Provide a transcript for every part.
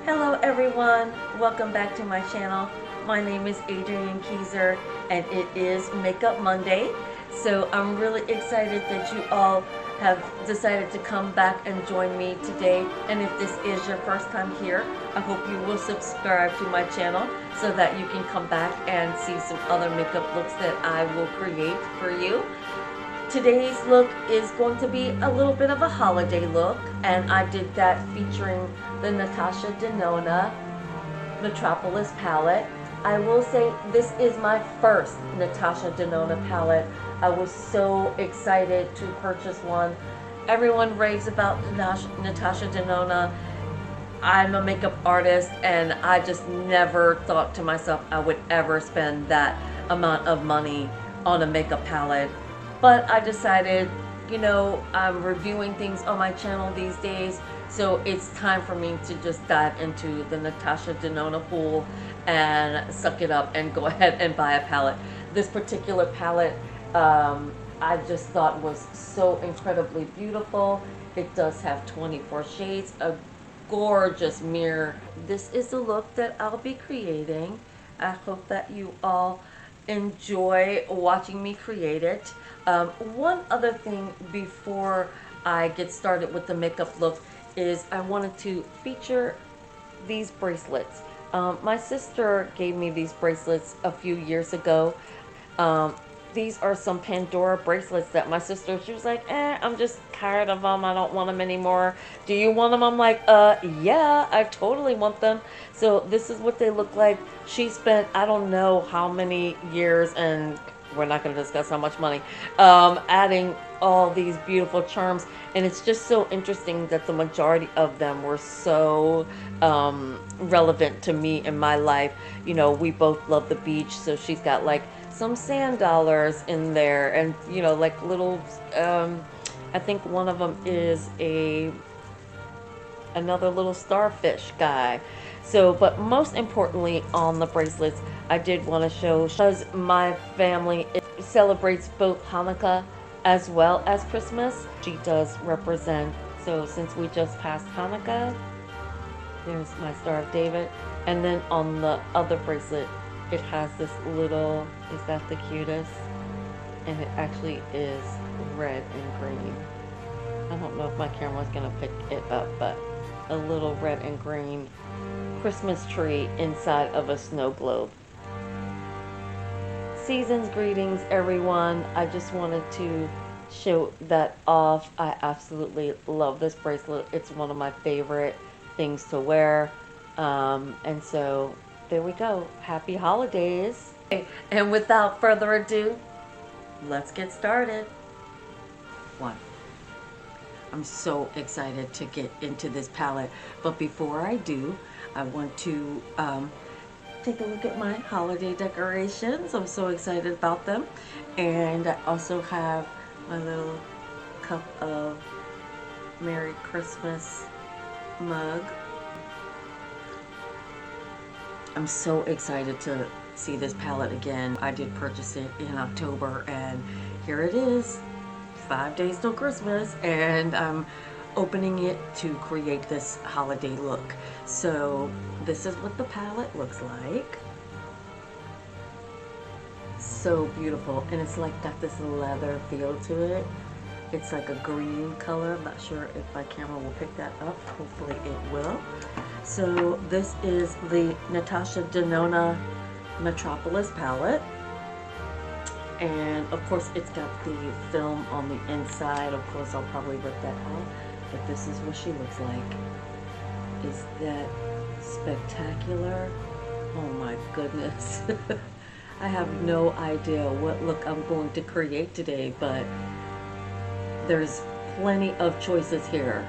Hello everyone, welcome back to my channel. My name is Adrienne Keyser and it is Makeup Monday. So I'm really excited that you all have decided to come back and join me today. And if this is your first time here, I hope you will subscribe to my channel so that you can come back and see some other makeup looks that I will create for you. Today's look is going to be a little bit of a holiday look, and I did that featuring the Natasha Denona Metropolis palette. I will say this is my first Natasha Denona palette. I was so excited to purchase one. Everyone raves about Natasha Denona. I'm a makeup artist and I just never thought to myself I would ever spend that amount of money on a makeup palette. But I decided, you know, I'm reviewing things on my channel these days, so it's time for me to just dive into the Natasha Denona pool and suck it up and go ahead and buy a palette. This particular palette, I just thought was so incredibly beautiful. It does have 24 shades, a gorgeous mirror. This is the look that I'll be creating. I hope that you all enjoy watching me create it. One other thing before I get started with the makeup look is I wanted to feature these bracelets. My sister gave me these bracelets a few years ago. These are some Pandora bracelets that my sister, she was like, I'm just tired of them. I don't want them anymore. Do you want them? I'm like, yeah, I totally want them. So this is what they look like. She spent, I don't know how many years, and we're not going to discuss how much money, adding all these beautiful charms. And it's just so interesting that the majority of them were so relevant to me in my life. You know, we both love the beach, so she's got like some sand dollars in there, and you know, like little I think one of them is another little starfish guy. So, but most importantly on the bracelets, I did want to show, because my family celebrates both Hanukkah as well as Christmas. She does represent, so since we just passed Hanukkah, there's my Star of David. And then on the other bracelet, it has this little, is that the cutest? And it actually is red and green. I don't know if my camera's gonna pick it up, but a little red and green Christmas tree inside of a snow globe. Season's greetings, everyone. I just wanted to show that off. I absolutely love this bracelet. It's one of my favorite things to wear. And so there we go. Happy holidays. And without further ado, let's get started. I'm so excited to get into this palette, but before I do, I want to take a look at my holiday decorations. I'm so excited about them. And I also have my little cup of Merry Christmas mug. I'm so excited to see this palette again. I did purchase it in October and here it is. 5 days till Christmas, and I'm opening it to create this holiday look. So this is what the palette looks like. So beautiful, and it's like got this leather feel to it. It's like a green color. I'm not sure if my camera will pick that up. Hopefully it will. So this is the Natasha Denona Metropolis palette. And of course it's got the film on the inside. Of course I'll probably rip that out, but this is what she looks like. Is that spectacular? Oh my goodness. I have no idea what look I'm going to create today, but there's plenty of choices here.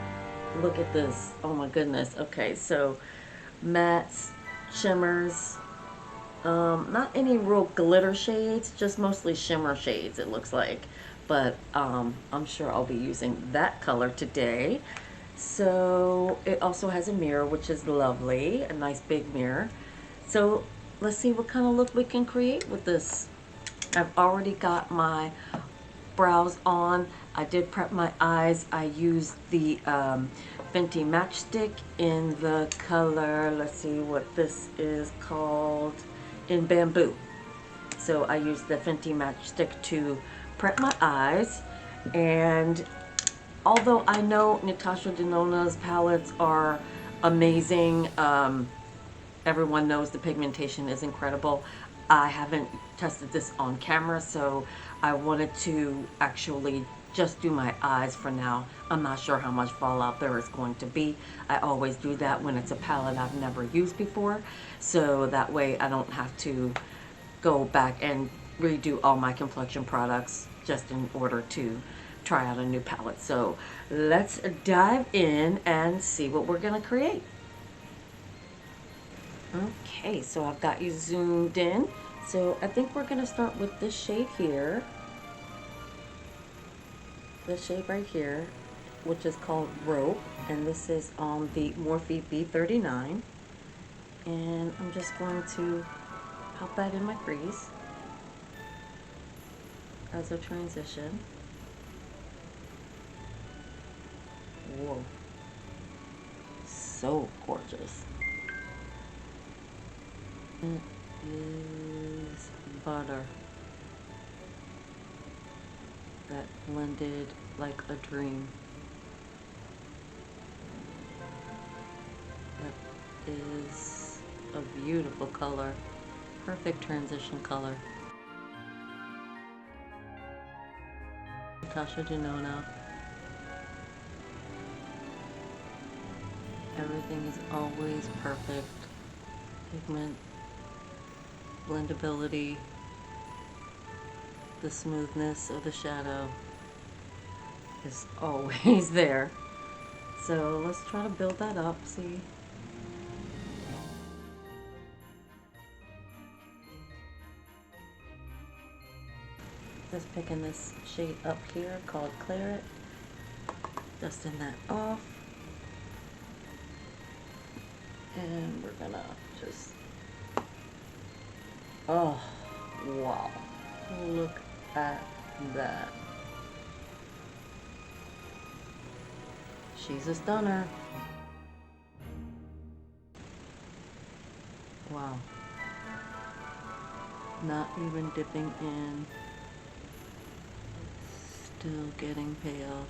Look at this. Oh my goodness. Okay, so mattes, shimmers, not any real glitter shades, just mostly shimmer shades it looks like, but I'm sure I'll be using that color today. So it also has a mirror, which is lovely, a nice big mirror. So let's see what kind of look we can create with this. I've already got my brows on. I did prep my eyes. I used the Fenty matchstick in the color, let's see what this is called, in Bamboo. So I use the Fenty matchstick to prep my eyes, and although I know Natasha Denona's palettes are amazing, everyone knows the pigmentation is incredible. I haven't tested this on camera, so I wanted to actually just do my eyes for now. I'm not sure how much fallout there is going to be. I always do that when it's a palette I've never used before, so that way I don't have to go back and redo all my complexion products just in order to try out a new palette. So let's dive in and see what we're gonna create. Okay, so I've got you zoomed in. So I think we're gonna start with this shade here. This shade right here, which is called Rope, and this is on the Morphe B39. And I'm just going to pop that in my crease as a transition. Whoa, so gorgeous. It is butter that blended like a dream. That is a beautiful color, perfect transition color. Natasha Denona. Everything is always perfect. Pigment, blendability, the smoothness of the shadow is always there. So let's try to build that up, see. Just picking this shade up here called Claret, dusting that off. And we're gonna just, oh, wow, look at that. She's a stunner. Wow. Not even dipping in. Still getting pale.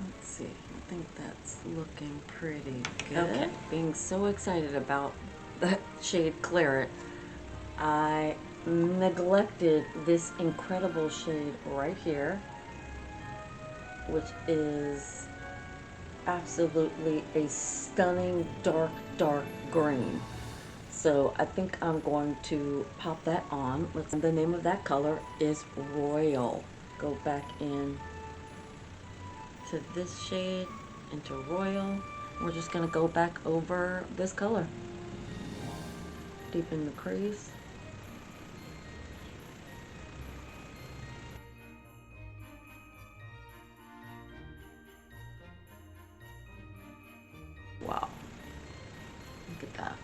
Let's see, I think that's looking pretty good. Okay, being so excited about that shade Claret, I neglected this incredible shade right here, which is absolutely a stunning dark green. So I think I'm going to pop that on. The name of that color is Royal. Go back in to this shade, into Royal. We're just gonna go back over this color. Deepen the crease. Wow, look at that.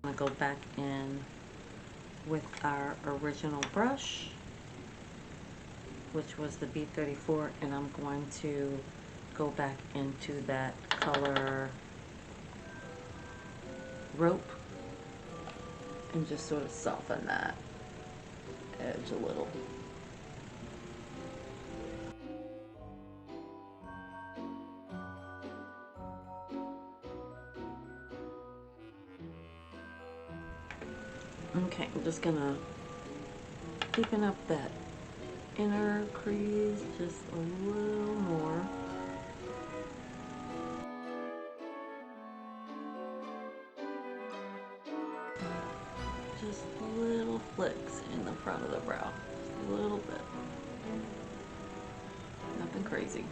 I'm gonna go back in with our original brush, which was the B34, and I'm going to go back into that color Rope and just sort of soften that edge a little. Okay, I'm just gonna deepen up that inner crease just a little more. Just little flicks in the front of the brow, just a little bit. Nothing crazy.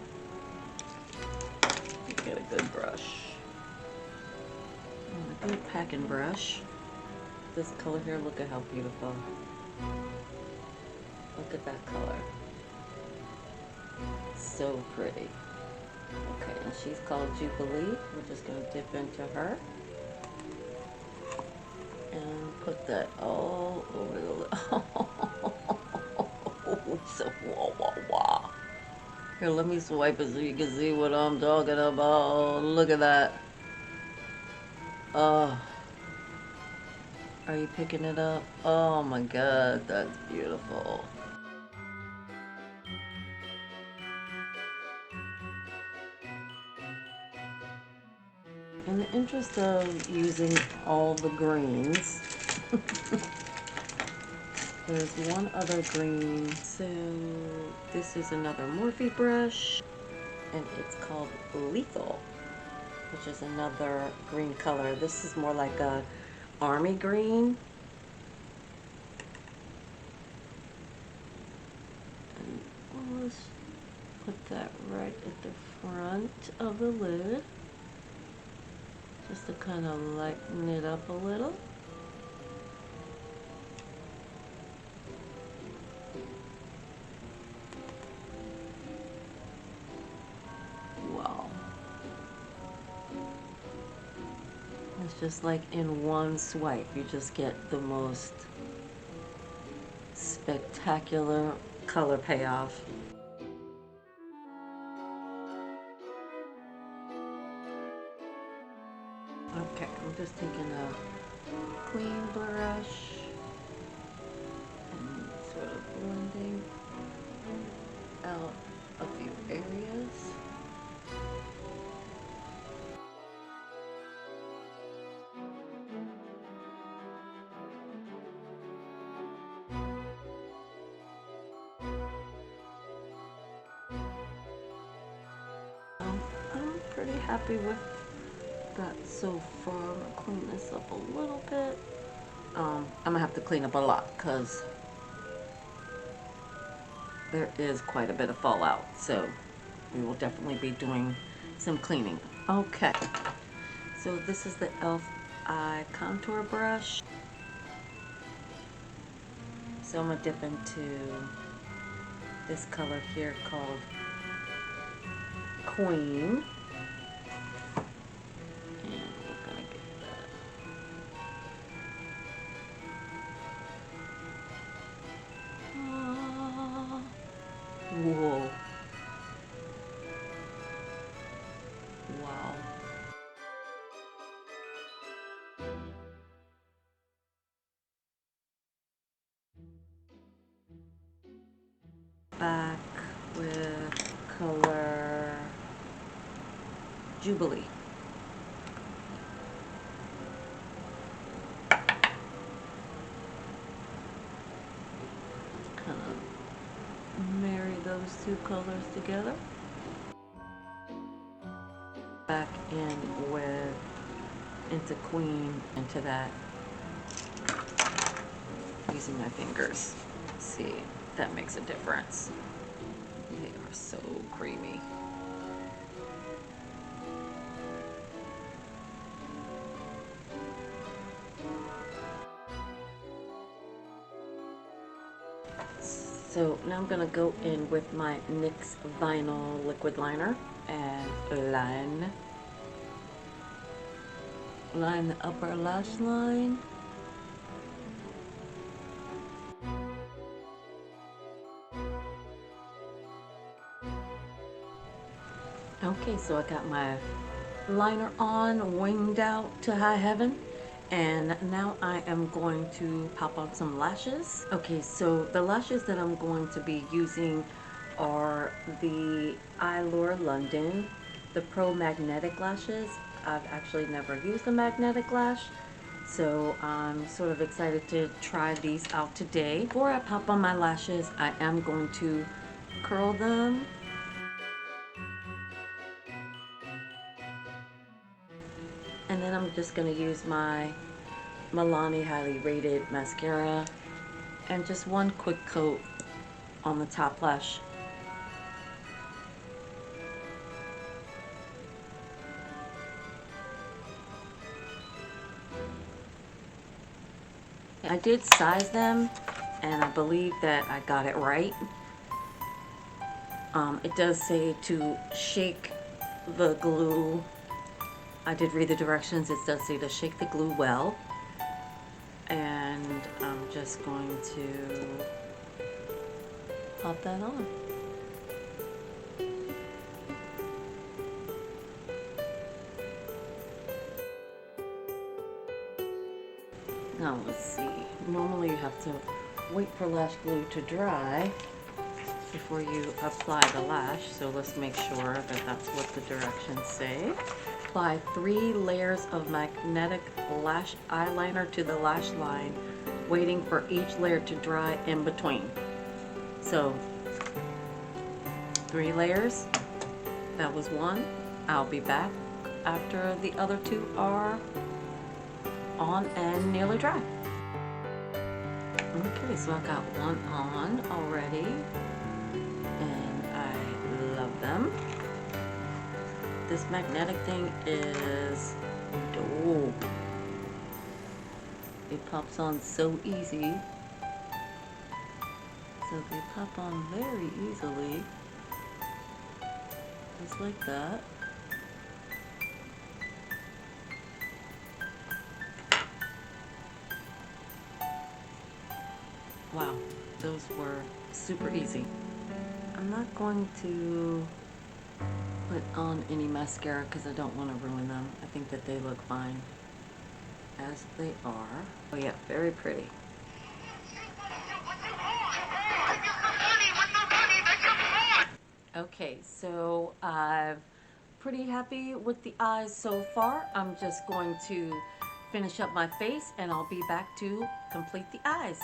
Get a good brush. good packing brush. This color here, look at how beautiful. Look at that color. So pretty. Okay, and she's called Jubilee. We're just going to dip into her. And put that all over the lip. So wah wah wah. Here, let me swipe it so you can see what I'm talking about. Look at that. Oh. Are you picking it up? Oh my god, that's beautiful. In the interest of using all the greens, there's one other green. So this is another Morphe brush, and it's called Lethal, which is another green color. This is more like a army green. And let's put that right at the front of the lid, just to kind of lighten it up a little. Wow. It's just like in one swipe, you just get the most spectacular color payoff. Okay, I'm just taking a clean brush and sort of blending out a few areas. I'm pretty happy with that so far. I'm gonna clean this up a little bit. I'm gonna have to clean up a lot because there is quite a bit of fallout, so we will definitely be doing some cleaning. Okay, so this is the e.l.f. eye contour brush. So I'm gonna dip into this color here called Queen. And we're gonna get that. Whoa. Wow. Back with color Jubilee. Kind of marry those two colors together. Back in with into Queen, into that, using my fingers. See if that makes a difference. They are so creamy. So now I'm gonna go in with my NYX Vinyl Liquid Liner and line the upper lash line. Okay, so I got my liner on, winged out to high heaven, and now I am going to pop on some lashes. Okay, so the lashes that I'm going to be using are the Eyelure London, the Pro Magnetic lashes. I've actually never used a magnetic lash, so I'm sort of excited to try these out today. Before I pop on my lashes, I am going to curl them. And then I'm just going to use my Milani Highly Rated mascara and just one quick coat on the top lash. I did size them, and I believe that I got it right. It does say to shake the glue. I did read the directions. It does say to shake the glue well. And I'm just going to pop that on. Now let's see. Normally you have to wait for lash glue to dry before you apply the lash. So let's make sure that that's what the directions say. Apply 3 layers of magnetic lash eyeliner to the lash line, waiting for each layer to dry in between. So 3 layers. That was 1. I'll be back after the other 2 are on and nearly dry. Okay, so I got 1 on already, and I love them. This magnetic thing is dope. It pops on so easy. So they pop on very easily, just like that. Wow, those were super easy. I'm not going to put on any mascara because I don't want to ruin them. I think that they look fine as they are. Oh yeah, very pretty. Okay, so I'm pretty happy with the eyes so far. I'm just going to finish up my face and I'll be back to complete the eyes.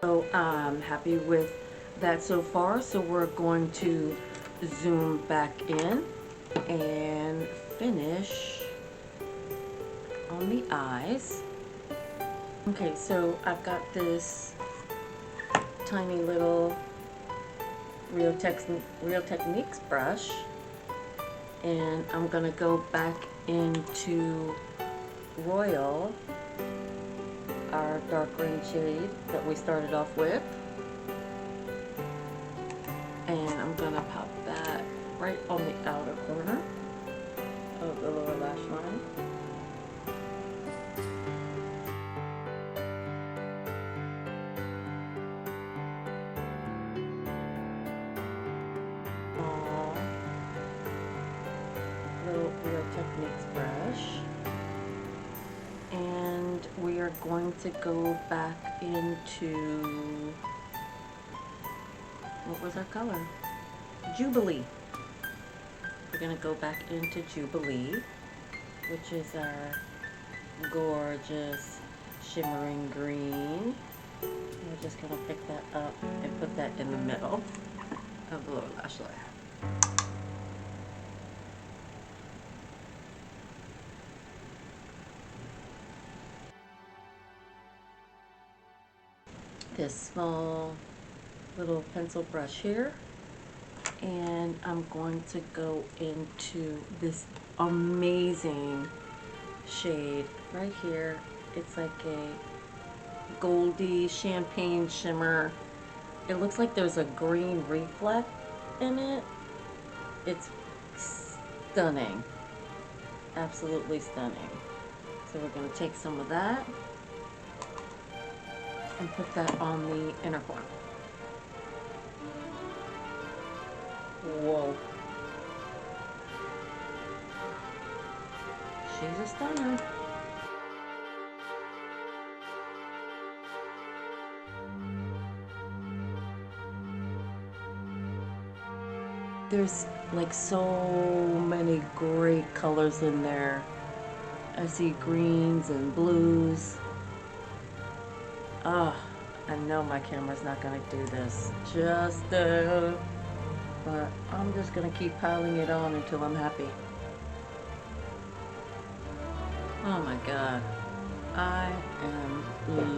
So I'm happy with that so far. So we're going to zoom back in and finish on the eyes. Okay, so I've got this tiny little Real Techniques brush, and I'm gonna go back into Royal, our dark green shade that we started off with, and I'm gonna pop that right on the outer corner of the lower lash line. Little Real Techniques brush. going to go back into, what was our color? Jubilee. We're going to go back into Jubilee, which is our gorgeous shimmering green. We're just going to pick that up and put that in the middle of the lower lash line. This small little pencil brush here, and I'm going to go into this amazing shade right here. It's like a goldy champagne shimmer. It looks like there's a green reflect in it. It's stunning, absolutely stunning. So we're going to take some of that and put that on the inner corner. Whoa. She's a stunner. There's like so many great colors in there. I see greens and blues. Oh, I know my camera's not gonna do this but I'm just gonna keep piling it on until I'm happy. Oh my God, I am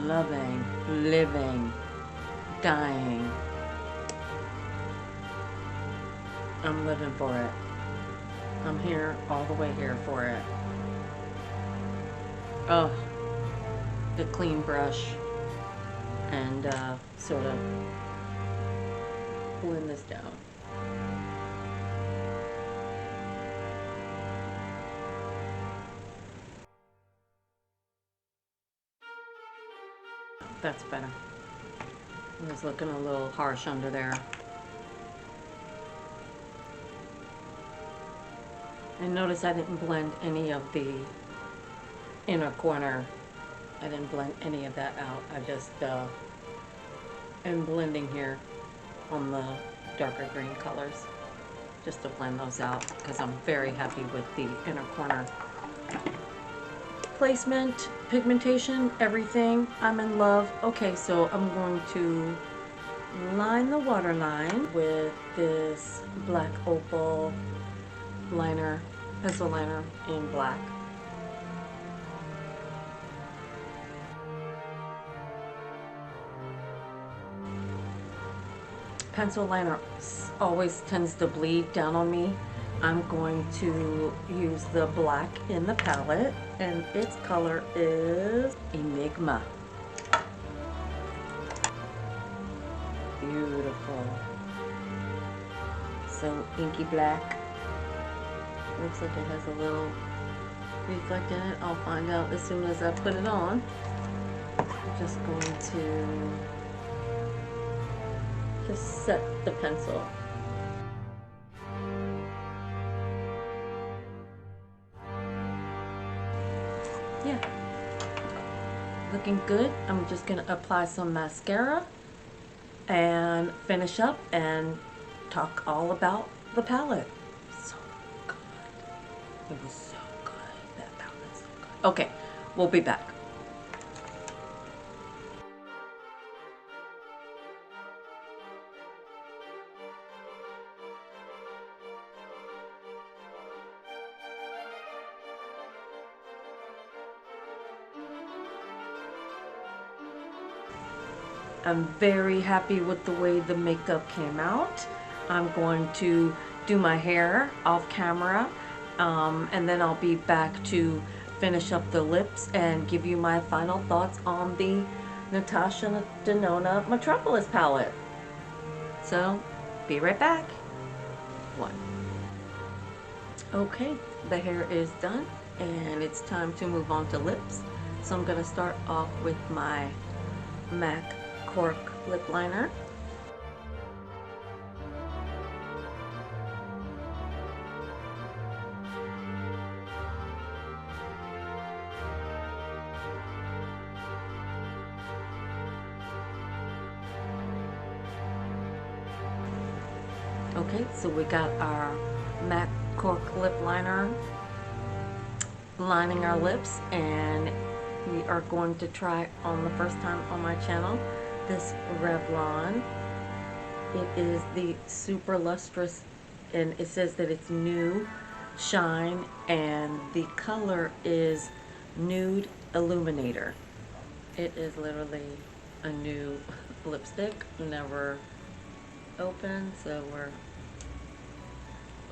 loving, living, dying. I'm living for it. I'm here, all the way here for it. Oh, the clean brush and sort of blend this down. That's better. It was looking a little harsh under there. And notice I didn't blend any of the inner corner. I didn't blend any of that out. I just am blending here on the darker green colors just to blend those out because I'm very happy with the inner corner placement, pigmentation, everything. I'm in love. Okay, so I'm going to line the waterline with this black opal liner, pencil liner in black. Pencil liner always tends to bleed down on me. I'm going to use the black in the palette, and its color is Enigma. Beautiful. So inky black. Looks like it has a little reflect in it. I'll find out as soon as I put it on. I'm just going to just set the pencil. Yeah, looking good. I'm just gonna apply some mascara and finish up and talk all about the palette. So good. It was so good. That palette's so good. Okay, we'll be back. I'm very happy with the way the makeup came out. I'm going to do my hair off camera, and then I'll be back to finish up the lips and give you my final thoughts on the Natasha Denona Metropolis palette. So, be right back. Okay, the hair is done, and it's time to move on to lips. So I'm gonna start off with my MAC Cork lip liner. Okay, so we got our MAC Cork lip liner lining our lips, and we are going to try on the first time on my channel this Revlon. It is the super lustrous, and it says that it's new shine, and the color is nude illuminator. It is literally a new lipstick, never opened, so we're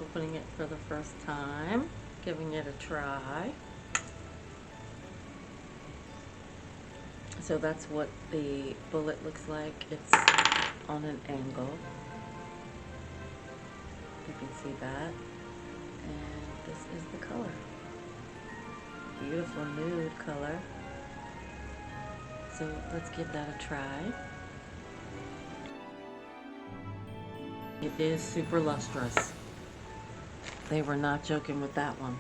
opening it for the first time, giving it a try. So that's what the bullet looks like. It's on an angle. You can see that. And this is the color. Beautiful nude color. So let's give that a try. It is super lustrous. They were not joking with that one.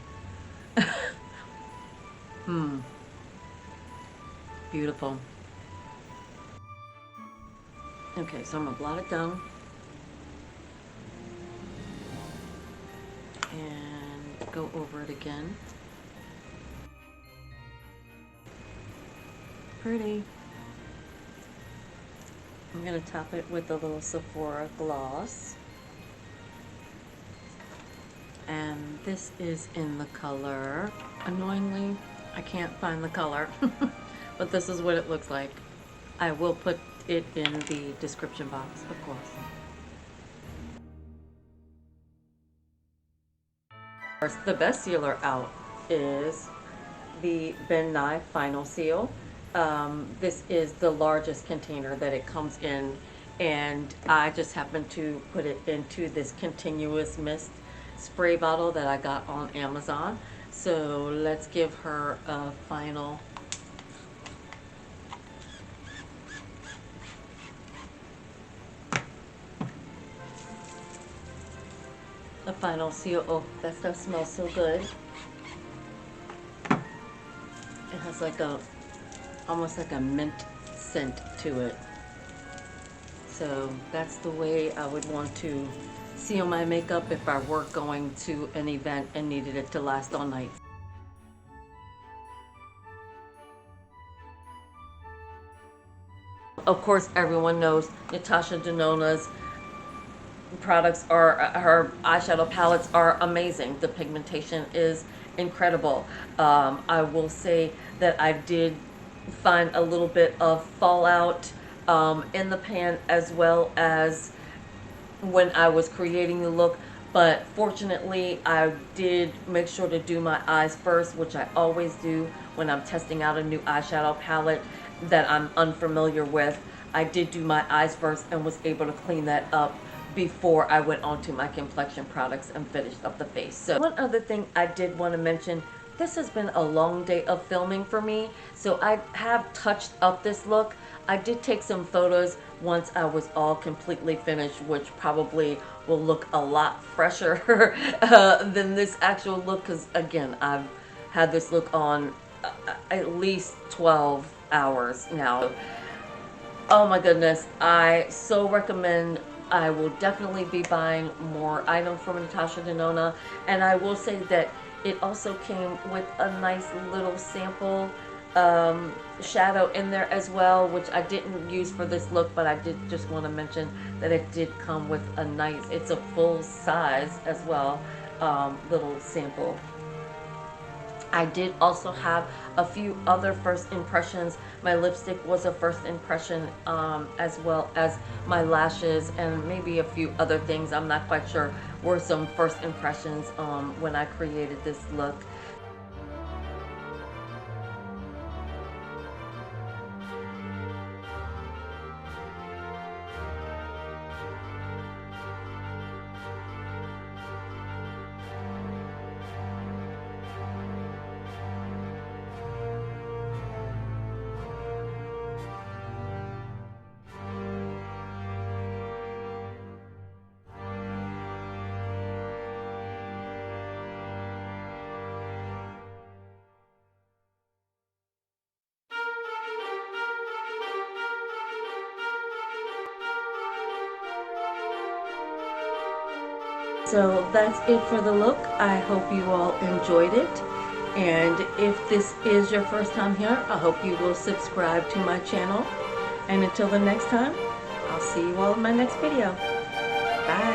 Beautiful. Okay, so I'm gonna blot it down. And go over it again. Pretty. I'm gonna top it with a little Sephora gloss. And this is in the color, annoyingly, I can't find the color, but this is what it looks like. I will put it in the description box, of course. The best sealer out is the Ben Nye Final Seal. This is the largest container that it comes in, and I just happened to put it into this continuous mist spray bottle that I got on Amazon. So let's give her a final seal. Oh, that stuff smells so good. It has like a almost like a mint scent to it. So that's the way I would want to seal my makeup if I were going to an event and needed it to last all night. Of course, everyone knows Natasha Denona's products are, her eyeshadow palettes are amazing. The pigmentation is incredible. I will say that I did find a little bit of fallout in the pan, as well as when I was creating the look, but fortunately I did make sure to do my eyes first, which I always do when I'm testing out a new eyeshadow palette that I'm unfamiliar with. I did do my eyes first and was able to clean that up before I went on to my complexion products and finished up the face. So one other thing I did want to mention, this has been a long day of filming for me, so I have touched up this look. I did take some photos once I was all completely finished, which probably will look a lot fresher than this actual look, because again, I've had this look on at least 12 hours now. Oh my goodness, I so recommend. I will definitely be buying more items from Natasha Denona, and I will say that it also came with a nice little sample shadow in there as well, which I didn't use for this look, but I did just want to mention that it did come with a nice, it's a full size as well, little sample. I did also have a few other first impressions. My lipstick was a first impression, as well as my lashes and maybe a few other things, I'm not quite sure, were some first impressions when I created this look. So that's it for the look. I hope you all enjoyed it. And if this is your first time here, I hope you will subscribe to my channel. And until the next time, I'll see you all in my next video. Bye.